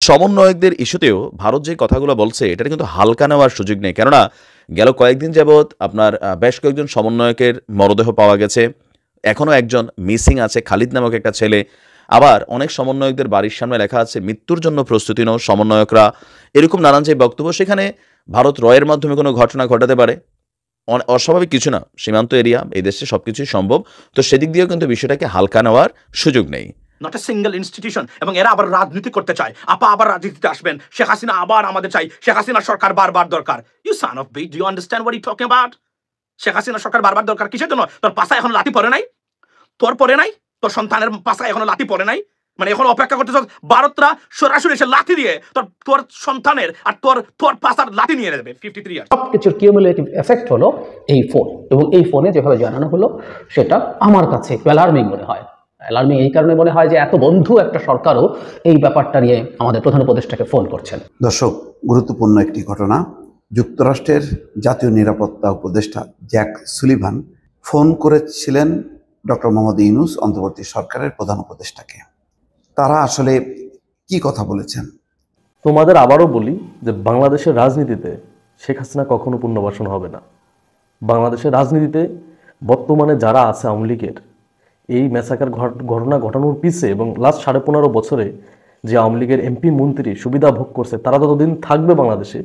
সমন্বয়কদের ইস্যুতেও ভারত যে কথাগুলো বলছে এটা কিন্তু হালকা নেওয়ার সুযোগ নেই। কেননা গেল কয়েকদিন যাবৎ আপনার বেশ কয়েকজন সমন্বয়কের মরদেহ পাওয়া গেছে, এখনও একজন মিসিং আছে, খালিদ নামক একটা ছেলে। আবার অনেক সমন্বয়কদের বাড়ির সামনে লেখা আছে মৃত্যুর জন্য প্রস্তুতি নাও সমন্বয়করা, এরকম নানান যে বক্তব্য। সেখানে ভারত রয়ের মাধ্যমে কোনো ঘটনা ঘটাতে পারে, অস্বাভাবিক কিছু না, সীমান্ত এরিয়া, এই দেশে সবকিছুই সম্ভব। তো সেদিক দিয়েও কিন্তু বিষয়টাকে হালকা নেওয়ার সুযোগ নেই। Not a single institution. এবং এরা আবার রাজনীতি করতে চায়। আপা আবার রাজনীতিতে আসবেন, শেখ হাসিনা আবার আমাদের চাই, শেখ হাসিনা সরকার বারবার দরকার। You son of bitch, do you understand what you talking about? Sheikh Hasina সরকার বারবার দরকার কিসের জন্য? তোর পাছায় এখন লাঠি পড়ে নাই? তোর পড়ে নাই? তোর সন্তানের পাছায় এখনো লাঠি পড়ে নাই? মানে এখন অপেক্ষা করতেছ ভারতরা সরাসরি এসে লাঠি দিয়ে তোর সন্তানের আর তোর পাছার লাঠি নিয়ে নেবে। 53 ইয়ার্স সবকিছুর কিউমুলেটিভ এফেক্ট হলো এই ফোন, এবং এই ফোনে যেভাবে জানানো হলো সেটা আমার কাছে অ্যালার্মিং মনে হয়। অ্যালার্মিং এই কারণে মনে হয় যে এত বন্ধু একটা সরকারও এই ব্যাপারটা নিয়ে আমাদের প্রধান উপদেষ্টাকে ফোন করছেন। দর্শক, গুরুত্বপূর্ণ একটি ঘটনা। যুক্তরাষ্ট্রের জাতীয় নিরাপত্তা উপদেষ্টা জ্যাক সুলিভান ফোন করেছিলেন ডক্টর মোহাম্মদ ইউনূস অন্তর্বর্তী সরকারের প্রধান উপদেষ্টাকে। তারা আসলে কি কথা বলেছেন? তোমাদের আবারও বলি যে বাংলাদেশের রাজনীতিতে শেখ হাসিনা কখনো পুনর্বাসন হবে না। বাংলাদেশের রাজনীতিতে বর্তমানে যারা আছে আওয়ামী লীগের, এই ম্যাসাকার ঘটনা ঘটানোর পিছে এবং লাস্ট 15.5 বছরে যে আওয়ামী লীগের এমপি মন্ত্রী সুবিধা ভোগ করছে, তারা যতদিন থাকবে বাংলাদেশে,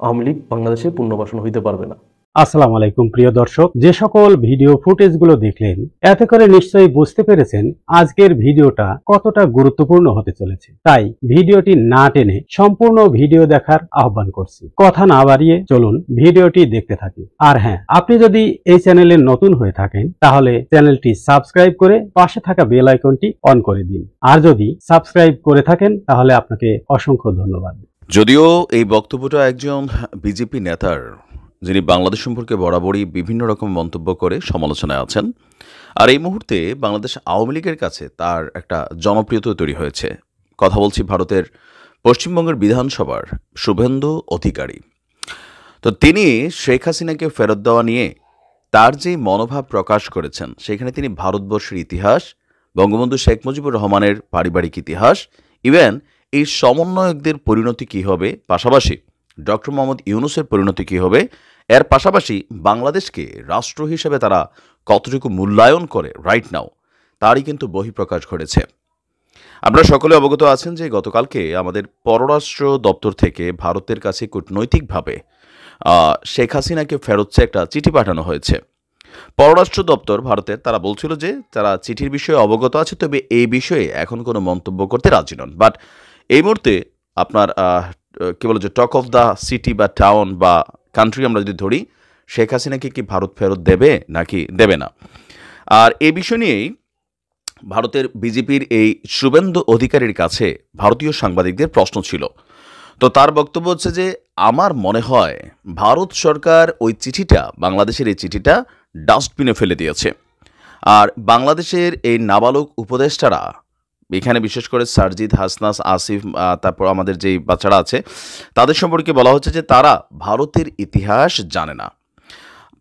আওয়ামী লীগ বাংলাদেশে পুনর্বাসন হইতে পারবে না। আসসালামু আলাইকুম প্রিয় দর্শক, যে সকল ভিডিও ফুটেজগুলো দেখলেন এতে করে নিশ্চয়ই বুঝতে পেরেছেন আজকের ভিডিওটা কতটা গুরুত্বপূর্ণ হতে চলেছে। তাই ভিডিওটি না টেনে সম্পূর্ণ ভিডিও দেখার আহ্বান করছি। কথা না বাড়িয়ে চলুন ভিডিওটি দেখতে থাকি। আর হ্যাঁ, আপনি যদি এই চ্যানেলে নতুন হয়ে থাকেন তাহলে চ্যানেলটি সাবস্ক্রাইব করে পাশে থাকা বেল আইকনটি অন করে দিন। আর যদি সাবস্ক্রাইব করে থাকেন তাহলে আপনাকে অসংখ্য ধন্যবাদ। যদিও এই বক্তব্যটা একজন বিজেপি নেতার, যিনি বাংলাদেশ সম্পর্কে বরাবরই বিভিন্ন রকম মন্তব্য করে সমালোচনায় আছেন, আর এই মুহূর্তে বাংলাদেশ আওয়ামী লীগের কাছে তার একটা জনপ্রিয়তা তৈরি হয়েছে। কথা বলছি ভারতের পশ্চিমবঙ্গের বিধানসভার শুভেন্দু অধিকারী। তো তিনি শেখ হাসিনাকে ফেরত দেওয়া নিয়ে তার যে মনোভাব প্রকাশ করেছেন, সেখানে তিনি ভারতবর্ষের ইতিহাস, বঙ্গবন্ধু শেখ মুজিবুর রহমানের পারিবারিক ইতিহাস, ইভেন এই সমন্বয়কদের পরিণতি কী হবে, পাশাপাশি ডক্টর মোহাম্মদ ইউনূসের পরিণতি কী হবে, এর পাশাপাশি বাংলাদেশকে রাষ্ট্র হিসেবে তারা কতটুকু মূল্যায়ন করে রাইট নাও, তারই কিন্তু বহিঃপ্রকাশ ঘটেছে। আপনারা সকলে অবগত আছেন যে গতকালকে আমাদের পররাষ্ট্র দপ্তর থেকে ভারতের কাছে কূটনৈতিকভাবে শেখ হাসিনাকে ফেরত একটা চিঠি পাঠানো হয়েছে। পররাষ্ট্র দপ্তর ভারতের, তারা বলছিল যে তারা চিঠির বিষয়ে অবগত আছে, তবে এই বিষয়ে এখন কোনো মন্তব্য করতে রাজি নন। বাট এই মুহূর্তে আপনার কী বলে যে টক অফ দ্য সিটি বা টাউন বা কান্ট্রি আমরা যদি ধরি, শেখ হাসিনাকে কি ভারত ফেরত দেবে নাকি দেবে না, আর এই বিষয় নিয়েই ভারতের বিজেপির এই শুভেন্দু অধিকারীর কাছে ভারতীয় সাংবাদিকদের প্রশ্ন ছিল। তো তার বক্তব্য হচ্ছে যে আমার মনে হয় ভারত সরকার ওই চিঠিটা, বাংলাদেশের এই চিঠিটা ডাস্টবিনে ফেলে দিয়েছে। আর বাংলাদেশের এই নাবালক উপদেষ্টারা, এখানে বিশেষ করে সারজিদ, হাসনাস, আসিফ, তারপর আমাদের যেই বাচ্চারা আছে, তাদের সম্পর্কে বলা হচ্ছে যে তারা ভারতের ইতিহাস জানে না।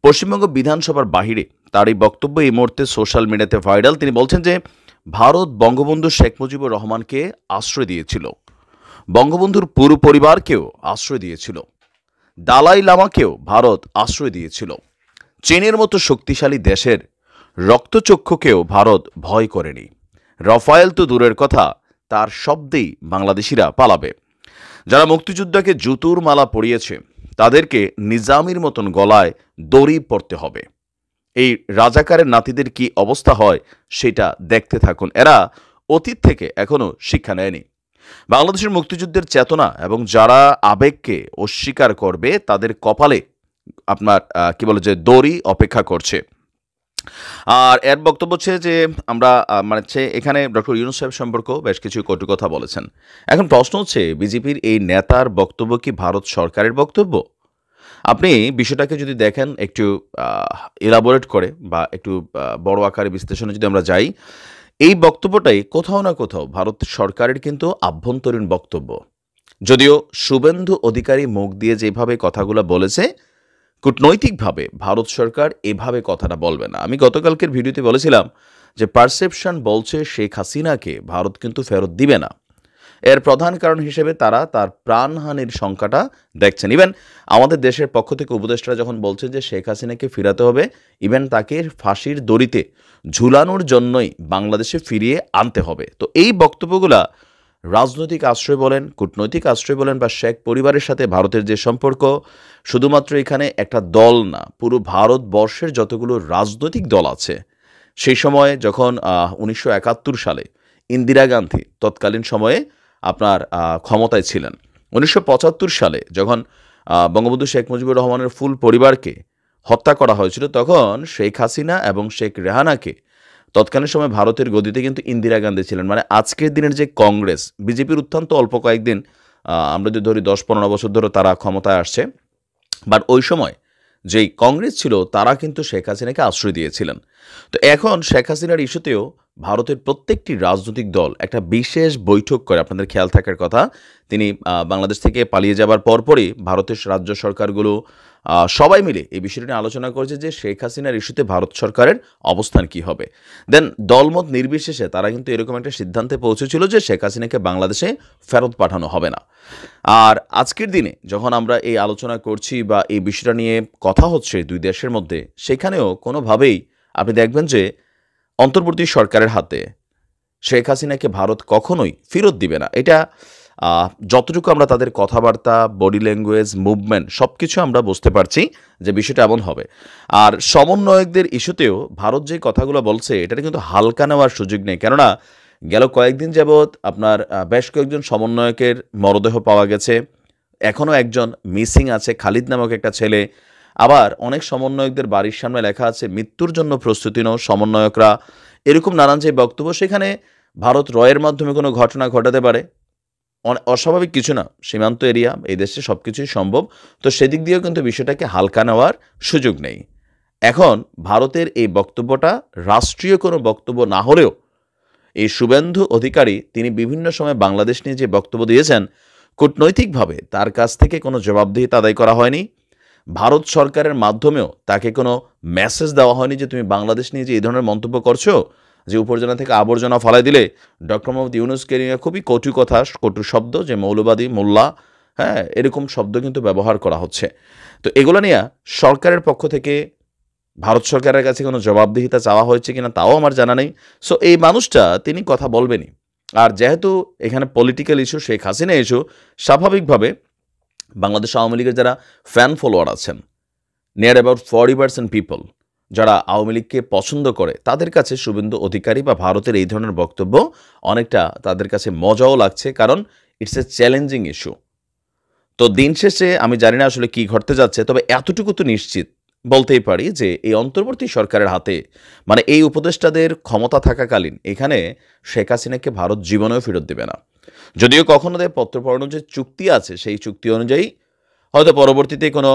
পশ্চিমবঙ্গ বিধানসভার বাহিরে তার এই বক্তব্য এই মুহূর্তে সোশ্যাল মিডিয়াতে ভাইরাল। তিনি বলছেন যে ভারত বঙ্গবন্ধু শেখ মুজিবুর রহমানকে আশ্রয় দিয়েছিল, বঙ্গবন্ধুর পুরো পরিবারকেও আশ্রয় দিয়েছিল, দালাই লামাকেও ভারত আশ্রয় দিয়েছিল, চীনের মতো শক্তিশালী দেশের রক্তচক্ষুকেও ভারত ভয় করেনি। রাফায়েল তো দূরের কথা, তার শব্দেই বাংলাদেশিরা পালাবে। যারা মুক্তিযোদ্ধাকে জুতোর মালা পরিয়েছে তাদেরকে নিজামির মতন গলায় দড়ি পড়তে হবে। এই রাজাকারের নাতিদের কি অবস্থা হয় সেটা দেখতে থাকুন। এরা অতীত থেকে এখনও শিক্ষা নেয়নি। বাংলাদেশের মুক্তিযুদ্ধের চেতনা এবং যারা আবেগকে অস্বীকার করবে তাদের কপালে আপনার কি বলে যে দড়ি অপেক্ষা করছে। আর এর বক্তব্য হচ্ছে যে আমরা এখানে ডক্টর ইউনূস সাহেব সম্পর্কেও বেশ কিছু কটু কথা বলেছেন। এখন প্রশ্ন হচ্ছে, বিজেপির এই নেতার বক্তব্য কি ভারত সরকারের বক্তব্য? আপনি বিষয়টাকে যদি দেখেন একটু ইলাবোরেট করে বা একটু বড় আকারে বিশ্লেষণে যদি আমরা যাই, এই বক্তব্যটাই কোথাও না কোথাও ভারত সরকারের কিন্তু আভ্যন্তরীণ বক্তব্য। যদিও শুভেন্দু অধিকারী মুখ দিয়ে যেভাবে কথাগুলো বলেছে, কূটনৈতিকভাবে ভারত সরকার এভাবে কথাটা বলবে না। আমি গতকালকের ভিডিওতে বলেছিলাম যে পারসেপশন বলছে শেখ হাসিনাকে ভারত কিন্তু ফেরত দিবে না, এর প্রধান কারণ হিসেবে তারা তার প্রাণহানির সংখ্যাটা দেখছেন। ইভেন আমাদের দেশের পক্ষ থেকে উপদেষ্টারা যখন বলছেন যে শেখ হাসিনাকে ফিরাতে হবে, ইভেন তাকে ফাঁসির দড়িতে ঝুলানোর জন্যই বাংলাদেশে ফিরিয়ে আনতে হবে। তো এই বক্তব্যগুলা রাজনৈতিক আশ্রয় বলেন, কূটনৈতিক আশ্রয় বলেন, বা শেখ পরিবারের সাথে ভারতের যে সম্পর্ক, শুধুমাত্র এখানে একটা দল না, পুরো ভারতবর্ষের যতগুলো রাজনৈতিক দল আছে, সেই সময়ে যখন 1971 সালে ইন্দিরা গান্ধী তৎকালীন সময়ে আপনার ক্ষমতায় ছিলেন, 1975 সালে যখন বঙ্গবন্ধু শেখ মুজিবুর রহমানের ফুল পরিবারকে হত্যা করা হয়েছিল, তখন শেখ হাসিনা এবং শেখ রেহানাকে তৎকালীন সময় ভারতের গদিতে কিন্তু ইন্দিরা গান্ধী ছিলেন। মানে আজকের দিনের যে কংগ্রেস, বিজেপির উত্থান তো অল্প কয়েকদিন, আমরা যদি ধরি 10-15 বছর ধরে তারা ক্ষমতায় আসছে, বাট ওই সময় যেই কংগ্রেস ছিল তারা কিন্তু শেখ হাসিনাকে আশ্রয় দিয়েছিলেন। তো এখন শেখ হাসিনার ইস্যুতেও ভারতের প্রত্যেকটি রাজনৈতিক দল একটা বিশেষ বৈঠক করে। আপনাদের খেয়াল থাকার কথা, তিনি বাংলাদেশ থেকে পালিয়ে যাবার পরপরই ভারতের রাজ্য সরকারগুলো সবাই মিলে এই বিষয়টি নিয়ে আলোচনা করেছে যে শেখ হাসিনার ইস্যুতে ভারত সরকারের অবস্থান কি হবে। দেন দলমত নির্বিশেষে তারা কিন্তু এরকম একটা সিদ্ধান্তে পৌঁছেছিল যে শেখ হাসিনাকে বাংলাদেশে ফেরত পাঠানো হবে না। আর আজকের দিনে যখন আমরা এই আলোচনা করছি বা এই বিষয়টা নিয়ে কথা হচ্ছে দুই দেশের মধ্যে, সেখানেও কোনোভাবেই আপনি দেখবেন যে অন্তর্বর্তী সরকারের হাতে শেখ হাসিনাকে ভারত কখনোই ফেরত দিবে না। এটা যতটুকু আমরা তাদের কথাবার্তা, বডি ল্যাঙ্গুয়েজ, মুভমেন্ট সব কিছু আমরা বুঝতে পারছি যে বিষয়টা এমন হবে। আর সমন্বয়কদের ইস্যুতেও ভারত যে কথাগুলো বলছে এটা কিন্তু হালকা নেওয়ার সুযোগ নেই, কেননা গেল কয়েকদিন যাবৎ আপনার বেশ কয়েকজন সমন্বয়কের মরদেহ পাওয়া গেছে, এখনও একজন মিসিং আছে, খালিদ নামক একটা ছেলে। আবার অনেক সমন্বয়কদের বাড়ির সামনে লেখা আছে মৃত্যুর জন্য প্রস্তুতি নাও সমন্বয়করা, এরকম নানান যে বক্তব্য। সেখানে ভারত রয়ের মাধ্যমে কোনো ঘটনা ঘটাতে পারে, অস্বাভাবিক কিছু না, সীমান্ত এরিয়া, এই দেশে সব কিছুই সম্ভব। তো সেদিক দিয়েও কিন্তু বিষয়টাকে হালকা নেওয়ার সুযোগ নেই। এখন ভারতের এই বক্তব্যটা রাষ্ট্রীয় কোনো বক্তব্য না হলেও এই শুভেন্দু অধিকারী তিনি বিভিন্ন সময় বাংলাদেশ নিয়ে যে বক্তব্য দিয়েছেন, কূটনৈতিকভাবে তার কাছ থেকে কোনো জবাবদিহিতা আদায় করা হয়নি। ভারত সরকারের মাধ্যমেও তাকে কোনো মেসেজ দেওয়া হয়নি যে তুমি বাংলাদেশ নিয়ে যে এই ধরনের মন্তব্য করছো, যে উপরজনা থেকে আবর্জনা ফেলাই দিলে। ডক্টর মোহাম্মদ ইউনূসকে নিয়ে খুবই কটু কথা, কটু শব্দ, যে মৌলবাদী, মোল্লা, হ্যাঁ, এরকম শব্দ কিন্তু ব্যবহার করা হচ্ছে। তো এগুলো নিয়ে সরকারের পক্ষ থেকে ভারত সরকারের কাছে কোনো জবাবদিহিতা চাওয়া হয়েছে কিনা তাও আমার জানা নেই। সো এই মানুষটা তিনি কথা বলবেনই। আর যেহেতু এখানে political issue, Sheikh Hasina issue, স্বাভাবিকভাবে বাংলাদেশ আওয়ামী লীগের যারা ফ্যান ফলোয়ার আছেন, নিয়ার অ্যাবাউট 40% পিপল যারা আওয়ামী লীগকে পছন্দ করে, তাদের কাছে শুভেন্দু অধিকারী বা ভারতের এই ধরনের বক্তব্য অনেকটা তাদের কাছে মজাও লাগছে, কারণ ইটস এ চ্যালেঞ্জিং ইস্যু। তো দিন শেষে আমি জানি না আসলে কি ঘটতে যাচ্ছে, তবে এতটুকু তো নিশ্চিত বলতেই পারি যে এই অন্তর্বর্তী সরকারের হাতে, মানে এই উপদেষ্টাদের ক্ষমতা থাকাকালীন, এখানে শেখ হাসিনাকে ভারত জীবনেও ফেরত দেবে না। যদিও কখনো তাদের পত্রপড়ানো যে চুক্তি আছে, সেই চুক্তি অনুযায়ী হয়তো পরবর্তীতে কোনো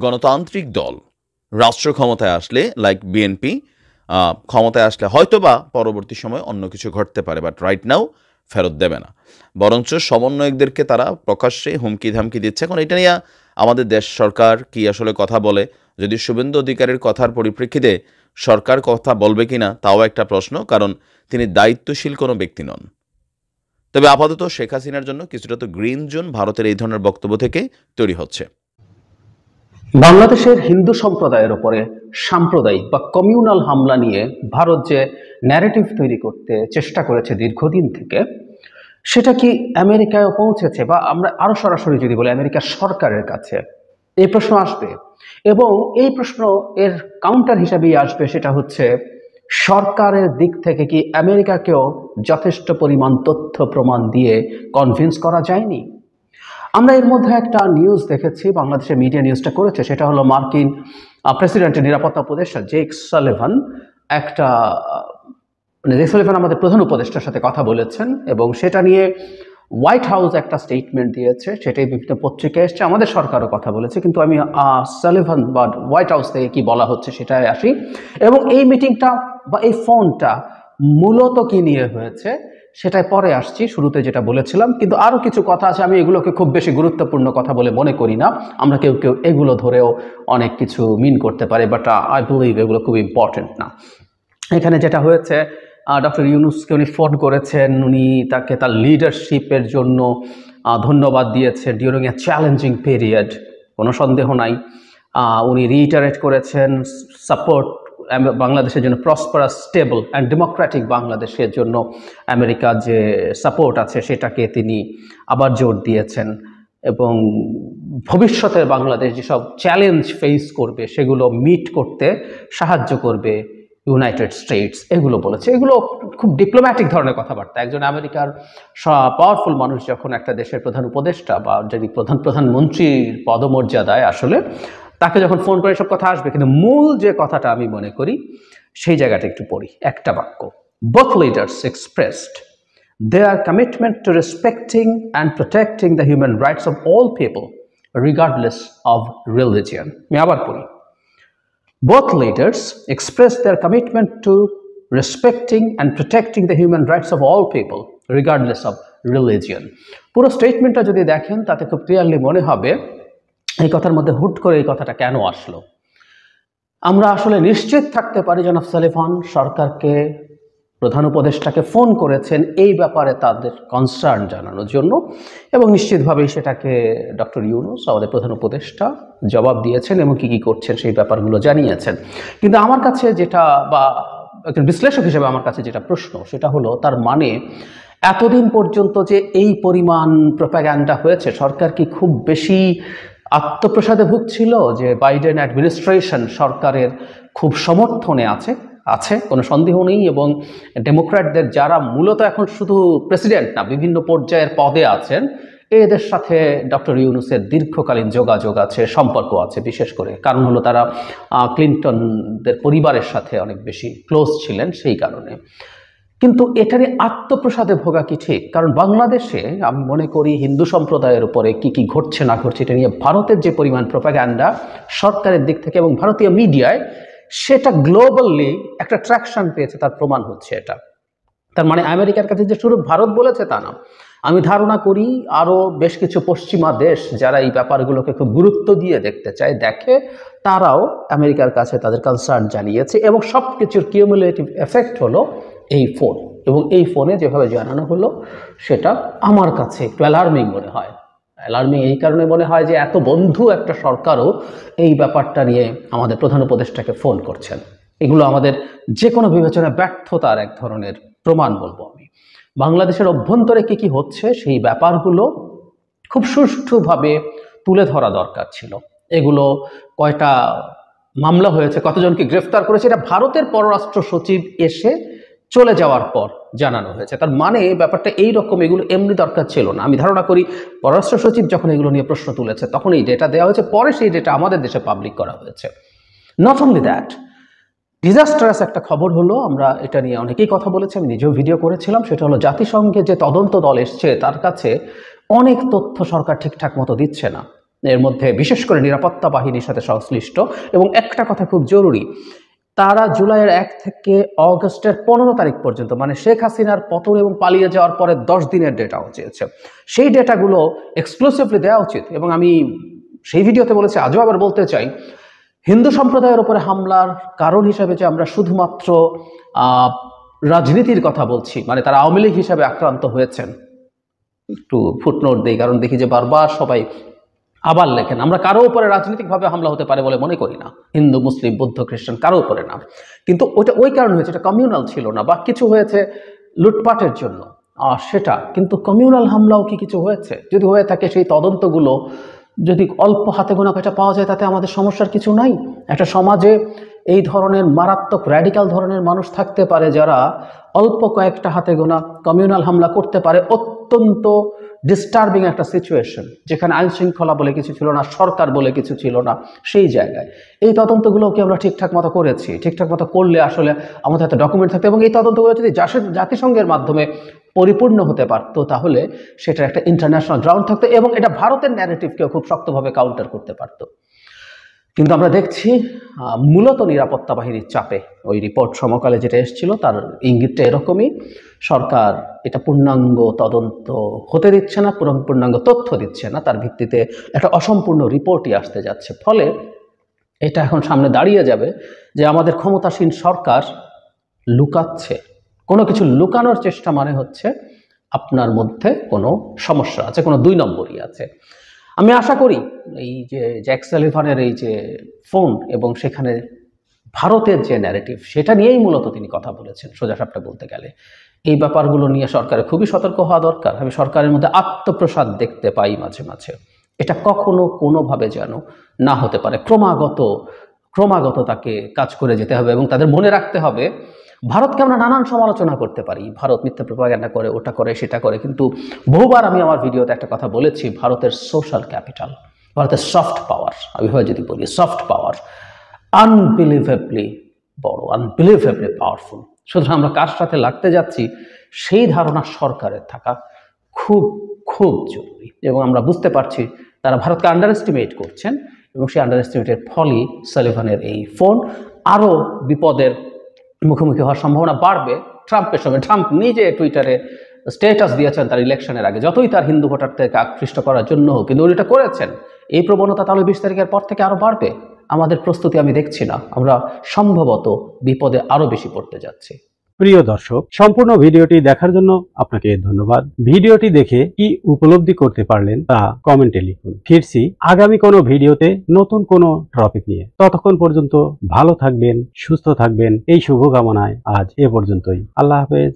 গণতান্ত্রিক দল রাষ্ট্র ক্ষমতায় আসলে, লাইক বিএনপি ক্ষমতায় আসলে হয়তো বা পরবর্তী সময় অন্য কিছু ঘটতে পারে, বাট রাইট নাও ফেরত দেবে না। বরঞ্চ সমন্বয়কদেরকে তারা প্রকাশ্যে হুমকি ধামকি দিচ্ছে। এখন এটা নিয়ে আমাদের দেশ সরকার কি আসলে কথা বলে, যদি শুভেন্দু অধিকারীর কথার পরিপ্রেক্ষিতে সরকার কথা বলবে কিনা তাও একটা প্রশ্ন, কারণ তিনি দায়িত্বশীল কোনো ব্যক্তি নন। তবে আপাতত শেখ হাসিনার জন্য কিছুটা তো গ্রিন জোন ভারতের এই ধরনের বক্তব্য থেকে তৈরি হচ্ছে। বাংলাদেশের হিন্দু সম্প্রদায়ের উপরে সাম্প্রদায়িক বা কমিউনাল হামলা নিয়ে ভারত যে ন্যারেটিভ তৈরি করতে চেষ্টা করেছে দীর্ঘদিন থেকে, সেটা কি আমেরিকায় পৌঁছেছে, বা আমরা আরো সরাসরি যদি বলি আমেরিকার সরকারের কাছে, এই প্রশ্ন আসবে। এবং এই প্রশ্ন এর কাউন্টার হিসাবেই আসবে, সেটা হচ্ছে সরকারের দিক থেকে কি আমেরিকাকেও যথেষ্ট পরিমাণ তথ্য প্রমাণ দিয়ে কনভিন্স করা যায়নি? আমরা এর মধ্যে একটা নিউজ দেখেছি, বাংলাদেশের মিডিয়া নিউজটা করেছে, সেটা হলো মার্কিন প্রেসিডেন্টের নিরাপত্তা উপদেষ্টা জেক সালিভান জেক সালিভান আমাদের প্রধান উপদেষ্টার সাথে কথা বলেছেন, এবং সেটা নিয়ে হোয়াইট হাউস একটা স্টেটমেন্ট দিয়েছে, সেটাই বিভিন্ন পত্রিকায় এসছে, আমাদের সরকারও কথা বলেছে। কিন্তু আমি সালিভান বা হোয়াইট হাউস থেকে কি বলা হচ্ছে সেটাই আসি। এবং এই মিটিংটা বা এই ফোনটা মূলত কি নিয়ে হয়েছে সেটাই পরে আসছি, শুরুতে যেটা বলেছিলাম। কিন্তু আরও কিছু কথা আছে, আমি এগুলোকে খুব বেশি গুরুত্বপূর্ণ কথা বলে মনে করি না। আমরা কেউ কেউ এগুলো ধরেও অনেক কিছু মিন করতে পারি, বাট আই বিলিভ এগুলো খুব ইম্পর্টেন্ট না। এখানে যেটা হয়েছে, ডক্টর ইউনূসকে উনি ফোন করেছেন, উনি তাকে তার লিডারশিপের জন্য ধন্যবাদ দিয়েছেন ডিউরিং এ চ্যালেঞ্জিং পিরিয়ড, কোনো সন্দেহ নাই। উনি রিইটারেট করেছেন সাপোর্ট বাংলাদেশের জন্য প্রসপারাস, স্টেবল অ্যান্ড ডেমোক্রেটিক বাংলাদেশের জন্য আমেরিকার যে সাপোর্ট আছে সেটাকে তিনি আবার জোর দিয়েছেন, এবং ভবিষ্যতের বাংলাদেশ যেসব চ্যালেঞ্জ ফেস করবে সেগুলো মিট করতে সাহায্য করবে ইউনাইটেড স্টেটস, এগুলো বলেছে। এগুলো খুব ডিপ্লোম্যাটিক ধরনের কথাবার্তা। একজন আমেরিকার পাওয়ারফুল মানুষ যখন একটা দেশের প্রধান উপদেষ্টা বা যদি প্রধানমন্ত্রীর পদমর্যাদায় আসলে তাকে যখন ফোন করে সব কথা আসবে, কিন্তু মূল যে কথাটা আমি মনে করি সেই জায়গাটা একটু পড়ি, একটা বাক্য। Both leaders expressed their commitment to respecting and protecting the human rights of all people regardless of religion. আমি আবার পড়ি। Both leaders expressed their commitment to respecting and protecting the human rights of all people regardless of religion. পুরো স্টেটমেন্টটা যদি দেখেন তাতে খুব clearly মনে হবে এই কথার মধ্যে হুট করে এই কথাটা কেন আসলো। আমরা আসলে নিশ্চিত থাকতে পারি জনাব সালিফান সরকারকে, প্রধান উপদেষ্টাকে ফোন করেছেন এই ব্যাপারে তাদের কনসার্ন জানানোর জন্য, এবং নিশ্চিতভাবেই সেটাকে ডক্টর ইউনূস আমাদের প্রধান উপদেষ্টা জবাব দিয়েছেন এবং কী কী করছেন সেই ব্যাপারগুলো জানিয়েছেন। কিন্তু আমার কাছে যেটা, বা একজন বিশ্লেষক হিসেবে আমার কাছে যেটা প্রশ্ন, সেটা হলো তার মানে এতদিন পর্যন্ত যে এই পরিমাণ প্রোপাগ্যান্ডা হয়েছে, সরকার কি খুব বেশি আত্মপ্রসাদে ভুগছিল যে বাইডেন অ্যাডমিনিস্ট্রেশন সরকারের খুব সমর্থনে আছে কোনো সন্দেহ নেই, এবং ডেমোক্র্যাটদের যারা মূলত এখন শুধু প্রেসিডেন্ট না বিভিন্ন পর্যায়ের পদে আছেন, এদের সাথে ডক্টর ইউনূসের দীর্ঘকালীন যোগাযোগ আছে, সম্পর্ক আছে, বিশেষ করে কারণ হলো তারা ক্লিন্টনদের পরিবারের সাথে অনেক বেশি ক্লোজ ছিলেন সেই কারণে। কিন্তু এটা নিয়ে আত্মপ্রসাদে ভোগা কি ঠিক? কারণ বাংলাদেশে আমি মনে করি হিন্দু সম্প্রদায়ের উপরে কি কি ঘটছে না ঘটছে এটা নিয়ে ভারতের যে পরিমাণ প্রোপাগ্যান্ডা সরকারের দিক থেকে এবং ভারতীয় মিডিয়ায়, সেটা গ্লোবালি একটা ট্র্যাকশন পেয়েছে, তার প্রমাণ হচ্ছে এটা। তার মানে আমেরিকার কাছে যে শুরু ভারত বলেছে তা না, আমি ধারণা করি আরও বেশ কিছু পশ্চিমা দেশ যারা এই ব্যাপারগুলোকে খুব গুরুত্ব দিয়ে দেখতে চায়, দেখে, তারাও আমেরিকার কাছে তাদের কনসার্ন জানিয়েছে, এবং সব কিছুর কিউমুলেটিভ এফেক্ট হলো এই ফোন। এবং এই ফোনে যেভাবে জানানো হলো সেটা আমার কাছে একটু অ্যালার্মিং মনে হয়। অ্যালার্মিং এই কারণে মনে হয় যে এত বন্ধু একটা সরকারও এই ব্যাপারটা নিয়ে আমাদের প্রধান উপদেষ্টাকে ফোন করছেন। এগুলো আমাদের যে কোনো বিবেচনায় ব্যর্থতার এক ধরনের প্রমাণ বলবো আমি। বাংলাদেশের অভ্যন্তরে কি কি হচ্ছে সেই ব্যাপারগুলো খুব সুষ্ঠুভাবে তুলে ধরা দরকার ছিল। এগুলো কয়টা মামলা হয়েছে, কতজনকে গ্রেফতার করেছে, এটা ভারতের পররাষ্ট্র সচিব এসে চলে যাওয়ার পর জানানো হয়েছে। তার মানে ব্যাপারটা এইরকম, এগুলো এমনি দরকার ছিল না। আমি ধারণা করি পররাষ্ট্র সচিব যখন এগুলো নিয়ে প্রশ্ন তুলেছে তখন এই ডেটা দেওয়া হয়েছে, পরে সেই ডেটা আমাদের দেশে পাবলিক করা হয়েছে। নট অনলি দ্যাট, ডিজাস্টারাস একটা খবর হলো, আমরা এটা নিয়ে অনেকেই কথা বলেছি, আমি নিজেও ভিডিও করেছিলাম, সেটা হলো জাতিসংঘে যে তদন্ত দল এসছে তার কাছে অনেক তথ্য সরকার ঠিকঠাক মতো দিচ্ছে না, এর মধ্যে বিশেষ করে নিরাপত্তা বাহিনীর সাথে সংশ্লিষ্ট। এবং একটা কথা খুব জরুরি, তারা জুলাইয়ের 1 থেকে অগস্টের 15 তারিখ পর্যন্ত, মানে শেখ হাসিনার পতন এবং পালিয়ে যাওয়ার পরে 10 দিনের ডেটাও চেয়েছে। সেই ডেটাগুলো এক্সক্লুসিভলি দেওয়া উচিত। এবং আমি সেই ভিডিওতে বলেছি, আজও আবার বলতে চাই, হিন্দু সম্প্রদায়ের উপরে হামলার কারণ হিসাবে যে আমরা শুধুমাত্র রাজনীতির কথা বলছি, মানে তারা আওয়ামী লীগ হিসাবে আক্রান্ত হয়েছেন, একটু ফুটনোট দেই, কারণ দেখি যে বারবার সবাই আবার লেখেন, আমরা কারো উপরে রাজনৈতিকভাবে হামলা হতে পারে বলে মনে করি না, হিন্দু মুসলিম বৌদ্ধ খ্রিস্টান কারো উপরে না। কিন্তু ওইটা ওই কারণে হয়েছে, এটা কমিউনাল ছিল না, বা কিছু হয়েছে লুটপাটের জন্য সেটা। কিন্তু কমিউনাল হামলাও কি কিছু হয়েছে? যদি হয়ে থাকে সেই তদন্তগুলো যদি অল্প হাতে গোনা কয়টা পাওয়া যায় তাতে আমাদের সমস্যার কিছু নাই। একটা সমাজে এই ধরনের মারাত্মক র্যাডিক্যাল ধরনের মানুষ থাকতে পারে যারা অল্প কয়েকটা হাতে গোনা কমিউনাল হামলা করতে পারে। অত্যন্ত ডিস্টার্বিং একটা সিচুয়েশন, যেখানে আইন শৃঙ্খলা বলে কিছু ছিল না, সরকার বলে কিছু ছিল না। সেই জায়গায় এই তদন্তগুলো কি আমরা ঠিকঠাক মতো করেছি? ঠিকঠাক মতো করলে আসলে আমাদের হাতে ডকুমেন্ট থাকতো, এবং এই তদন্তগুলো যদি জাতিসংঘের মাধ্যমে পরিপূর্ণ হতে পারতো তাহলে সেটার একটা ইন্টারন্যাশনাল গ্রাউন্ড থাকতো, এবং এটা ভারতের ন্যারেটিভকেও খুব শক্তভাবে কাউন্টার করতে পারতো। কিন্তু আমরা দেখছি মূলত নিরাপত্তা বাহিনীর চাপে ওই রিপোর্ট সমকালে যেটা এসেছিল তার ইঙ্গিতটা এরকমই। সরকার এটা পূর্ণাঙ্গ তদন্ত হতে দিচ্ছে না, পূর্ণাঙ্গ তথ্য দিচ্ছে না, তার ভিত্তিতে একটা অসম্পূর্ণ রিপোর্টই আসতে যাচ্ছে। ফলে এটা এখন সামনে দাঁড়িয়ে যাবে যে আমাদের ক্ষমতাসীন সরকার লুকাচ্ছে, কোনো কিছু লুকানোর চেষ্টা মানে হচ্ছে আপনার মধ্যে কোনো সমস্যা আছে, কোনো 2 নম্বরই আছে। আমি আশা করি এই যে জ্যাক সালিভানের এই যে ফোন এবং সেখানে ভারতের যে ন্যারেটিভ সেটা নিয়েই মূলত তিনি কথা বলেছেন সোজাসাপটা বলতে গেলে। এই ব্যাপারগুলো নিয়ে সরকারের খুবই সতর্ক হওয়া দরকার। আমি সরকারের মধ্যে আত্মপ্রসাদ দেখতে পাই মাঝে মাঝে। এটা কখনো কোনোভাবে যেন না হতে পারে। ক্রমাগত তাকে কাজ করে যেতে হবে এবং তাদের মনে রাখতে হবে ভারতকে আমরা নানান সমালোচনা করতে পারি, ভারত মিথ্যা প্রোপাগান্ডা করে, ওটা করে, সেটা করে, কিন্তু বহুবার আমি আমার ভিডিওতে একটা কথা বলেছি, ভারতের সোশ্যাল ক্যাপিটাল, ভারতের সফট পাওয়ার, আমি যদি বলি সফট পাওয়ার আনবিলিভেবলি বড়, আনবিলিভেবলি পাওয়ারফুল। সুতরাং আমরা কার সাথে লাগতে যাচ্ছি সেই ধারণা সরকারের থাকা খুব খুব জরুরি। এবং আমরা বুঝতে পারছি তারা ভারতকে আন্ডার এস্টিমেট করছেন এবং সেই আন্ডার এস্টিমেটের ফলেই সালিভানের এই ফোন আরও বিপদের মুখোমুখি হওয়ার সম্ভাবনা বাড়বে ট্রাম্পের সময়। ট্রাম্প নিজে টুইটারে স্ট্যাটাস দিয়েছেন তার ইলেকশনের আগে, যতই তার হিন্দু ভোটারদেরকে আকৃষ্ট করার জন্য হোক, কিন্তু উনি এটা করেছেন। এই প্রবণতা তাহলে 20 তারিখের পর থেকে আরও বাড়বে। আমাদের প্রস্তুতি আমি দেখছি না, আমরা সম্ভবত বিপদে আরও বেশি পড়তে যাচ্ছি। প্রিয় দর্শক, সম্পূর্ণ ভিডিওটি দেখার জন্য আপনাকে ধন্যবাদ। ভিডিওটি দেখে কি উপলব্ধি করতে পারলেন তা কমেন্টে লিখুন। ফিরছি আগামী কোনো ভিডিওতে নতুন কোনো টপিক নিয়ে। ততক্ষণ পর্যন্ত ভালো থাকবেন, সুস্থ থাকবেন, এই শুভকামনায় আজ এ পর্যন্তই। আল্লাহ হাফেজ।